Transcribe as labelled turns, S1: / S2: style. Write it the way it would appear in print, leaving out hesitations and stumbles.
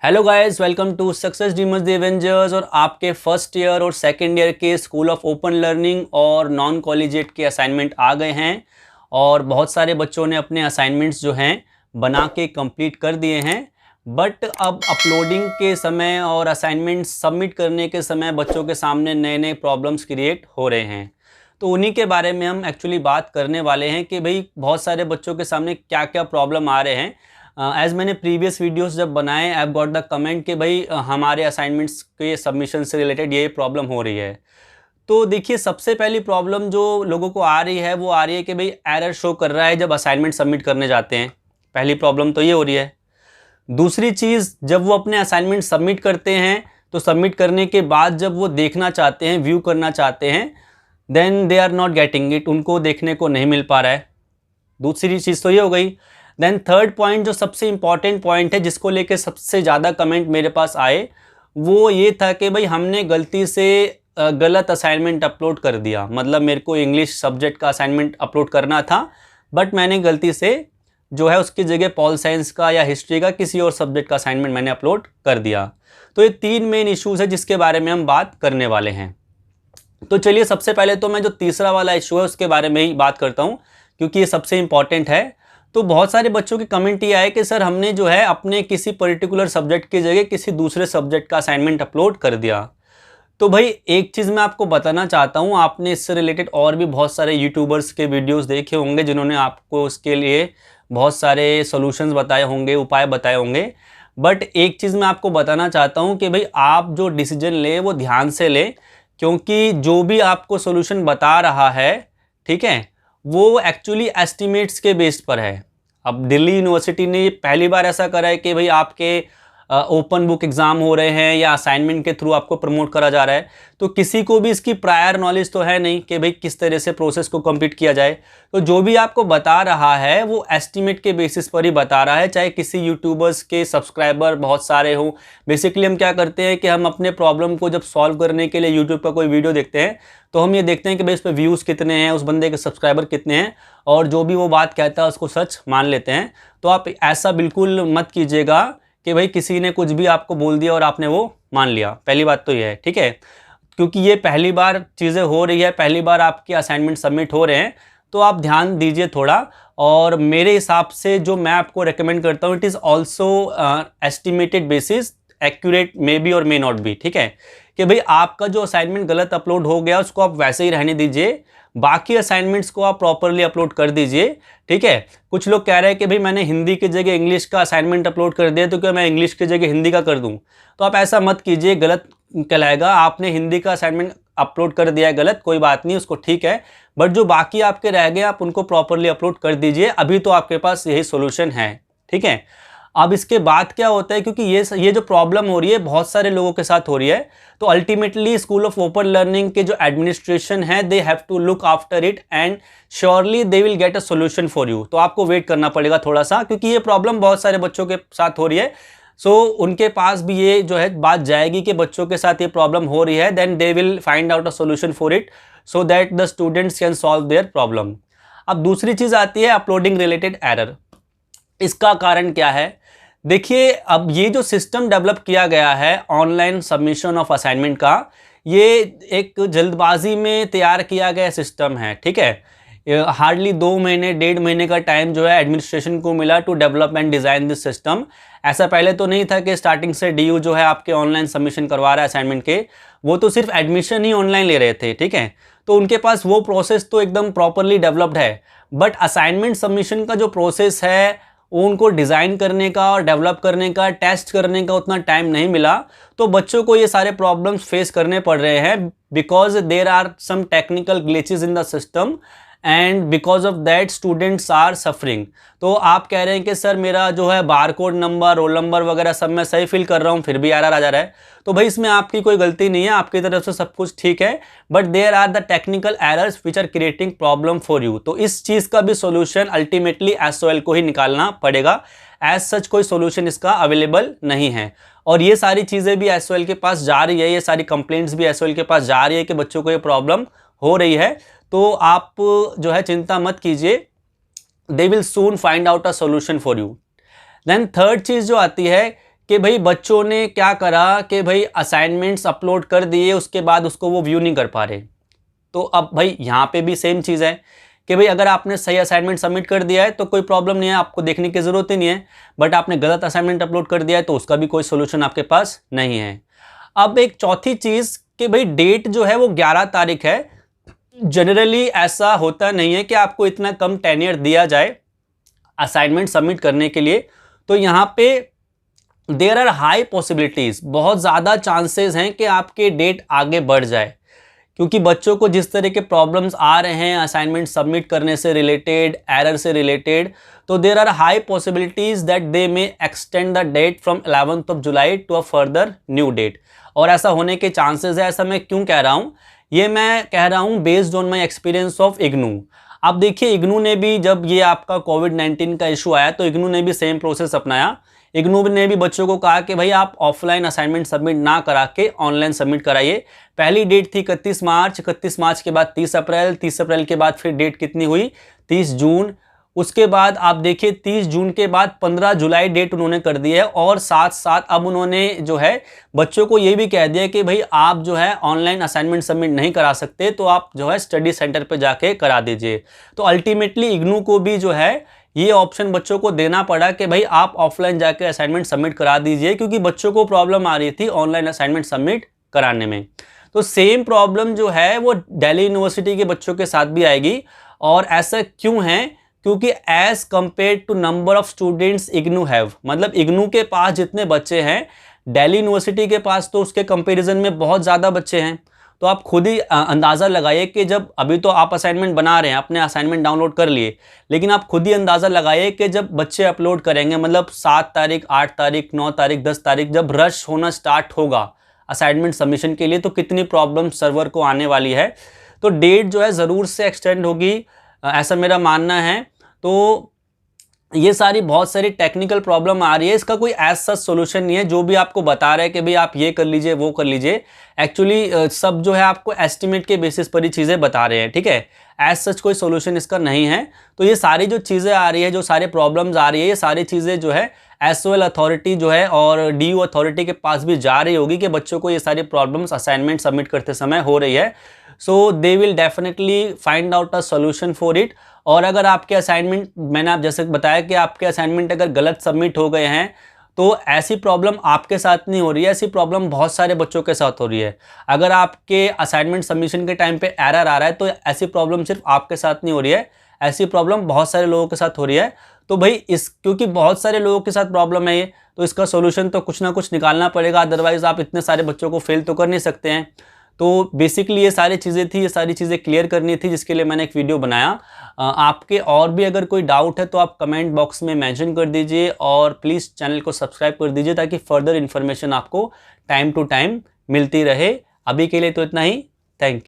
S1: Hello guys, welcome to success dreamers the avengers. और आपके first year और second year के स्कूल ऑफ ओपन लर्निंग और non collegiate के असाइनमेंट आ गए हैं और बहुत सारे बच्चों ने अपने असाइनमेंट्स जो हैं बना के कंप्लीट कर दिए हैं। बट अब अपलोडिंग के समय और असाइनमेंट सबमिट करने के समय बच्चों के सामने नए नए प्रॉब्लम्स क्रिएट हो रहे हैं। तो उन्हीं के बारे में हम एक्चुअली बात करने वाले हैं कि भाई बहुत सारे बच्चों के सामने क्या क्या प्रॉब्लम आ रहे हैं। एज़ मैंने प्रीवियस वीडियोस जब बनाए, आई गॉट द कमेंट कि भाई हमारे असाइनमेंट्स के सबमिशन से रिलेटेड ये प्रॉब्लम हो रही है। तो देखिए, सबसे पहली प्रॉब्लम जो लोगों को आ रही है वो आ रही है कि भाई एरर शो कर रहा है जब असाइनमेंट सबमिट करने जाते हैं। पहली प्रॉब्लम तो ये हो रही है। दूसरी चीज़, जब वो अपने असाइनमेंट सबमिट करते हैं तो सबमिट करने के बाद जब वो देखना चाहते हैं, व्यू करना चाहते हैं, then they are not getting it, उनको देखने को नहीं मिल पा रहा है। दूसरी चीज़ तो ये हो गई। देन थर्ड पॉइंट, जो सबसे इंपॉर्टेंट पॉइंट है जिसको लेके सबसे ज़्यादा कमेंट मेरे पास आए, वो ये था कि भाई हमने गलती से गलत असाइनमेंट अपलोड कर दिया। मतलब मेरे को इंग्लिश सब्जेक्ट का असाइनमेंट अपलोड करना था, बट मैंने गलती से जो है उसकी जगह पॉल साइंस का या हिस्ट्री का किसी और सब्जेक्ट का असाइनमेंट मैंने अपलोड कर दिया। तो ये तीन मेन इश्यूज़ है जिसके बारे में हम बात करने वाले हैं। तो चलिए, सबसे पहले तो मैं जो तीसरा वाला इशू है उसके बारे में ही बात करता हूँ, क्योंकि ये सबसे इंपॉर्टेंट है। तो बहुत सारे बच्चों के कमेंट ये आए कि सर हमने जो है अपने किसी पर्टिकुलर सब्जेक्ट की जगह किसी दूसरे सब्जेक्ट का असाइनमेंट अपलोड कर दिया। तो भाई एक चीज़ मैं आपको बताना चाहता हूँ, आपने इससे रिलेटेड और भी बहुत सारे यूट्यूबर्स के वीडियोस देखे होंगे जिन्होंने आपको उसके लिए बहुत सारे सॉल्यूशंस बताए होंगे, उपाय बताए होंगे। बट एक चीज़ मैं आपको बताना चाहता हूँ कि भाई आप जो डिसीजन लें वो ध्यान से लें, क्योंकि जो भी आपको सॉल्यूशन बता रहा है, ठीक है, वो एक्चुअली एस्टिमेट्स के बेस पर है। अब दिल्ली यूनिवर्सिटी ने पहली बार ऐसा करा है कि भाई आपके ओपन बुक एग्ज़ाम हो रहे हैं या असाइनमेंट के थ्रू आपको प्रमोट करा जा रहा है, तो किसी को भी इसकी प्रायर नॉलेज तो है नहीं कि भाई किस तरह से प्रोसेस को कंप्लीट किया जाए। तो जो भी आपको बता रहा है वो एस्टिमेट के बेसिस पर ही बता रहा है, चाहे किसी यूट्यूबर्स के सब्सक्राइबर बहुत सारे हों। बेसिकली हम क्या करते हैं कि हम अपने प्रॉब्लम को जब सॉल्व करने के लिए यूट्यूब पर कोई वीडियो देखते हैं तो हम ये देखते हैं कि भाई इस पर व्यूज़ कितने हैं, उस बंदे के सब्सक्राइबर कितने हैं, और जो भी वो बात कहता है उसको सच मान लेते हैं। तो आप ऐसा बिल्कुल मत कीजिएगा कि भाई किसी ने कुछ भी आपको बोल दिया और आपने वो मान लिया। पहली बात तो ये है, ठीक है, क्योंकि ये पहली बार चीज़ें हो रही है, पहली बार आपके असाइनमेंट सबमिट हो रहे हैं, तो आप ध्यान दीजिए थोड़ा। और मेरे हिसाब से जो मैं आपको रेकमेंड करता हूँ, it is also estimated basis, accurate may be और मे नॉट बी, ठीक है, कि भाई आपका जो असाइनमेंट गलत अपलोड हो गया उसको आप वैसे ही रहने दीजिए, बाकी असाइनमेंट्स को आप प्रॉपरली अपलोड कर दीजिए, ठीक है। कुछ लोग कह रहे हैं कि भाई मैंने हिंदी की जगह इंग्लिश का असाइनमेंट अपलोड कर दिया तो क्या मैं इंग्लिश की जगह हिंदी का कर दूं? तो आप ऐसा मत कीजिए, गलत कहलाएगा। आपने हिंदी का असाइनमेंट अपलोड कर दिया है गलत, कोई बात नहीं, उसको ठीक है, बट जो बाकी आपके रह गए आप उनको प्रॉपरली अपलोड कर दीजिए। अभी तो आपके पास यही सोल्यूशन है, ठीक है। अब इसके बाद क्या होता है, क्योंकि ये जो प्रॉब्लम हो रही है बहुत सारे लोगों के साथ हो रही है, तो ultimately school of open learning के जो एडमिनिस्ट्रेशन है, they have to look after it and surely they will get a solution for you. तो आपको वेट करना पड़ेगा थोड़ा सा, क्योंकि ये प्रॉब्लम बहुत सारे बच्चों के साथ हो रही है। सो उनके पास भी ये जो है बात जाएगी कि बच्चों के साथ ये प्रॉब्लम हो रही है, then they will find out a solution for it so that the students can solve their problem. अब दूसरी चीज़ आती है अपलोडिंग रिलेटेड एरर। इसका कारण क्या है? देखिए, अब ये जो सिस्टम डेवलप किया गया है ऑनलाइन सबमिशन ऑफ असाइनमेंट का, ये एक जल्दबाजी में तैयार किया गया सिस्टम है, ठीक है। हार्डली 2 महीने 1.5 महीने का टाइम जो है एडमिनिस्ट्रेशन को मिला to develop and design this system. ऐसा पहले तो नहीं था कि स्टार्टिंग से डीयू जो है आपके ऑनलाइन सबमिशन करवा रहा है असाइनमेंट के, वो तो सिर्फ एडमिशन ही ऑनलाइन ले रहे थे, ठीक है। तो उनके पास वो प्रोसेस तो एकदम प्रॉपरली डेवलप्ड है, बट असाइनमेंट सबमिशन का जो प्रोसेस है उनको डिज़ाइन करने का और डेवलप करने का, टेस्ट करने का उतना टाइम नहीं मिला। तो बच्चों को ये सारे प्रॉब्लम्स फेस करने पड़ रहे हैं because there are some technical glitches in the system and because of that students are suffering. तो आप कह रहे हैं कि सर मेरा जो है बारकोड नंबर, रोल नंबर वगैरह सब मैं सही फिल कर रहा हूँ, फिर भी एरर आ जा रहा है। तो भाई इसमें आपकी कोई गलती नहीं है, आपकी तरफ से सब कुछ ठीक है, but there are the technical errors which are creating problem for you. तो इस चीज़ का भी सोल्यूशन अल्टीमेटली एसओएल को ही निकालना पड़ेगा। एज सच कोई सोल्यूशन इसका अवेलेबल नहीं है, और ये सारी चीज़ें भी एसओएल के पास जा रही है, ये सारी कंप्लेंट्स भी एसओएल के पास जा रही है कि बच्चों को ये प्रॉब्लम हो रही है। तो आप जो है चिंता मत कीजिए, they will soon find out a solution for you. Then third चीज़ जो आती है कि भाई बच्चों ने क्या करा कि भाई असाइनमेंट्स अपलोड कर दिए, उसके बाद उसको वो व्यू नहीं कर पा रहे। तो अब भाई यहाँ पे भी सेम चीज़ है कि भाई अगर आपने सही असाइनमेंट सबमिट कर दिया है तो कोई प्रॉब्लम नहीं है, आपको देखने की ज़रूरत ही नहीं है। बट आपने गलत असाइनमेंट अपलोड कर दिया है तो उसका भी कोई सोल्यूशन आपके पास नहीं है। अब एक चौथी चीज़ कि भाई डेट जो है वो 11 तारीख है। जनरली ऐसा होता नहीं है कि आपको इतना कम टेन्योर दिया जाए असाइनमेंट सबमिट करने के लिए। तो यहाँ पे देयर आर हाई पॉसिबिलिटीज, बहुत ज़्यादा चांसेस हैं कि आपके डेट आगे बढ़ जाए, क्योंकि बच्चों को जिस तरह के प्रॉब्लम्स आ रहे हैं असाइनमेंट सबमिट करने से रिलेटेड, एरर से रिलेटेड, तो there are high possibilities that they may extend the date from 11th of July to a further new date. और ऐसा होने के चांसेस है। ऐसा मैं क्यों कह रहा हूँ? ये मैं कह रहा हूँ based on my experience of IGNOU. अब देखिए इग्नू ने भी, जब ये आपका कोविड-19 का इशू आया तो इग्नू ने भी सेम प्रोसेस अपनाया। इग्नू ने भी बच्चों को कहा कि भाई आप ऑफलाइन असाइनमेंट सबमिट ना करा के ऑनलाइन सबमिट कराइए। पहली डेट थी 31 मार्च, 31 मार्च के बाद 30 अप्रैल, 30 अप्रैल के बाद फिर डेट कितनी हुई? 30 जून। उसके बाद आप देखिए 30 जून के बाद 15 जुलाई डेट उन्होंने कर दी है। और साथ साथ अब उन्होंने जो है बच्चों को ये भी कह दिया कि भाई आप जो है ऑनलाइन असाइनमेंट सबमिट नहीं करा सकते, तो आप जो है स्टडी सेंटर पे जाके करा दीजिए। तो अल्टीमेटली इग्नू को भी जो है ये ऑप्शन बच्चों को देना पड़ा कि भाई आप ऑफलाइन जाके असाइनमेंट सबमिट करा दीजिए, क्योंकि बच्चों को प्रॉब्लम आ रही थी ऑनलाइन असाइनमेंट सबमिट कराने में। तो सेम प्रॉब्लम जो है वो दिल्ली यूनिवर्सिटी के बच्चों के साथ भी आएगी। और ऐसा क्यों है? क्योंकि as compare to number of students IGNOU have, मतलब इग्नू के पास जितने बच्चे हैं दिल्ली यूनिवर्सिटी के पास तो उसके कंपैरिजन में बहुत ज़्यादा बच्चे हैं। तो आप खुद ही अंदाज़ा लगाइए कि जब अभी तो आप असाइनमेंट बना रहे हैं, आपने असाइनमेंट डाउनलोड कर लिए, लेकिन आप खुद ही अंदाज़ा लगाइए कि जब बच्चे अपलोड करेंगे, मतलब 7 तारीख, 8 तारीख, 9 तारीख, 10 तारीख जब रश होना स्टार्ट होगा असाइनमेंट सबमिशन के लिए, तो कितनी प्रॉब्लम सर्वर को आने वाली है। तो डेट जो है ज़रूर से एक्सटेंड होगी, ऐसा मेरा मानना है। तो ये सारी बहुत सारी टेक्निकल प्रॉब्लम आ रही है, इसका कोई एज सच सोल्यूशन नहीं है। जो भी आपको बता रहे हैं कि भाई आप ये कर लीजिए, वो कर लीजिए, एक्चुअली सब जो है आपको एस्टिमेट के बेसिस पर ही चीज़ें बता रहे हैं, ठीक है। एज सच कोई सोल्यूशन इसका नहीं है। तो ये सारी जो चीज़ें आ रही है, जो सारे प्रॉब्लम्स आ रही है, ये सारी चीज़ें जो है एसओएल अथॉरिटी जो है और डीयू अथॉरिटी के पास भी जा रही होगी कि बच्चों को ये सारी प्रॉब्लम्स असाइनमेंट सबमिट करते समय हो रही है। So they will definitely find out a solution for it. और अगर आपके असाइनमेंट, मैंने आप जैसे बताया कि आपके असाइनमेंट अगर गलत सबमिट हो गए हैं, तो ऐसी प्रॉब्लम आपके साथ नहीं हो रही है, ऐसी प्रॉब्लम बहुत सारे बच्चों के साथ हो रही है। अगर आपके असाइनमेंट सबमिशन के टाइम पे एरर आ रहा है तो ऐसी प्रॉब्लम सिर्फ आपके साथ नहीं हो रही है, ऐसी प्रॉब्लम बहुत सारे लोगों के साथ हो रही है। तो भाई क्योंकि बहुत सारे लोगों के साथ प्रॉब्लम है ये, तो इसका सोल्यूशन तो कुछ ना कुछ निकालना पड़ेगा, अदरवाइज आप इतने सारे बच्चों को फेल तो कर नहीं सकते हैं। तो बेसिकली ये सारी चीज़ें थी, ये सारी चीज़ें क्लियर करनी थी, जिसके लिए मैंने एक वीडियो बनाया। आपके और भी अगर कोई डाउट है तो आप कमेंट बॉक्स में मेंशन कर दीजिए और प्लीज़ चैनल को सब्सक्राइब कर दीजिए ताकि फर्दर इन्फॉर्मेशन आपको टाइम टू टाइम मिलती रहे। अभी के लिए तो इतना ही। Thank you.